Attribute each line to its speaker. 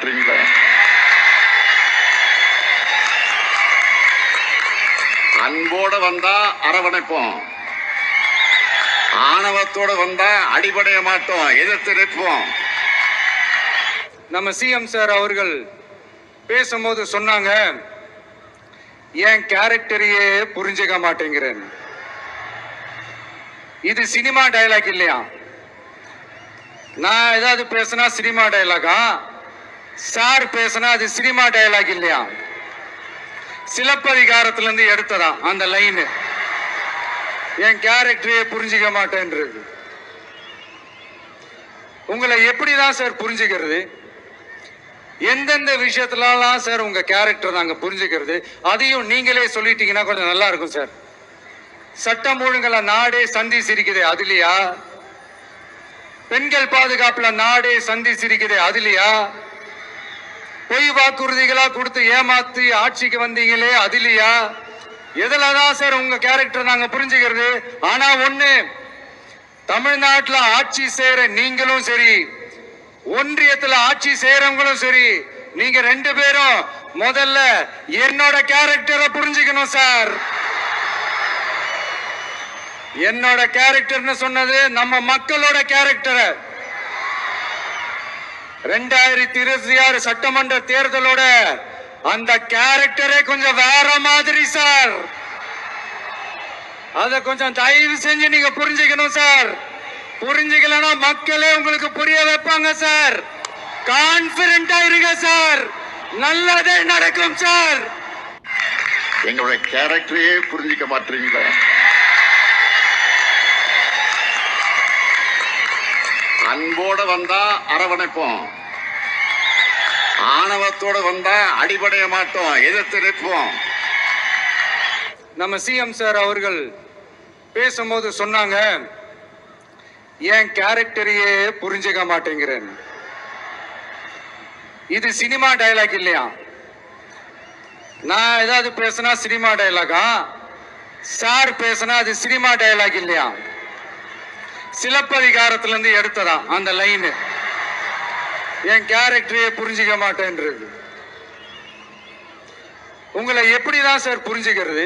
Speaker 1: மாட்டீங்களா? அன்போட வந்தா அரவணைப்போம், ஆணவத்தோட வந்தா அடிபடைய மாட்டோம், எதிர்த்து நிற்போம்.
Speaker 2: நம்ம சிஎம் சார் அவர்கள் பேசும்போது சொன்னாங்க, என் கேரக்டரையே புரிஞ்சுக்க மாட்டேங்கிறேன். இது சினிமா டயலாக் இல்லையா? நான் ஏதாவது பேசினா சினிமா டயலாகா? சார் பேசினா அது சினிமா டயலாக் இல்லையா? சிலப்பதிகாரத்திலிருந்து எடுத்ததா அந்த லைன். என் கேரக்டரையே புரிஞ்சுக்க மாட்டேன்றது. உங்களை எப்படிதான் சார் புரிஞ்சுக்கிறது? எந்தெந்த விஷயத்துலலாம் சார் உங்க கேரக்டர் நாங்க புரிஞ்சுக்கிறது? அதையும் நீங்களே சொல்லிட்டீங்கன்னா கொஞ்சம் நல்லா இருக்கும் சார். சட்டம் ஒழுங்குல நாடே சந்தி சிரிக்குது, அதுலயா? பெண்கள் பாதுகாப்புல நாடே சந்தி சிரிக்குது, அதுலயா? பொய் வாக்குறுதிகளா கொடுத்து ஏமாத்தி ஆட்சிக்கு வந்தீங்களே, அதுலயா? எதுலதான் சார் உங்க கேரக்டர் நாங்க புரிஞ்சுக்கிறது? ஆனா ஒண்ணு, தமிழ்நாட்டுல ஆட்சி செய்யற நீங்களும் சரி, ஒன்றியத்துல ஆட்சி செய்யறவங்களும் சரி, நீங்க ரெண்டு பேரும் முதல்ல என்னோட கேரக்டரை புரிஞ்சுக்கணும் சார். என்னோட கேரக்டர்னு சொன்னது நம்ம மக்களோட கேரக்டர். 2026 சட்டமன்ற தேர்தலோட அந்த கேரக்டரே கொஞ்சம் வேற மாதிரி சார். அத கொஞ்சம் தயவு செஞ்சு நீங்க புரிஞ்சுக்கணும் சார். புரிஞ்சுக்கலன்னா மக்களே உங்களுக்கு புரிய வைப்பாங்க சார். கான்பிடென்டா இருங்க சார், நல்லதே நடக்கும் சார்.
Speaker 1: எங்களுடைய கேரக்டரையே புரிஞ்சுக்க மாட்டீங்களா? அன்போட வந்தா அரவணைப்போம், ஆணவத்தோட வந்தா அடிபடைய மாட்டோம், எதிர்த்து நிற்போம்.
Speaker 2: நம்ம சிஎம் சார் அவர்கள் பேசும்போது சொன்னாங்க, என் கேரக்டரையே புரிஞ்சுக்க மாட்டேங்கிறேன். இது சினிமா டயலாக் இல்லையா? நான் ஏதாவது பேசினா சினிமா டயலாகா? சார் பேசினா அது சினிமா டயலாக் இல்லையா? சிலப்பதிகாரத்திலிருந்து எடுத்ததா அந்த லைன். என் கேரக்டரையே புரிஞ்சுக்க மாட்டேன்றது. உங்களை எப்படிதான் சார் புரிஞ்சுக்கிறது?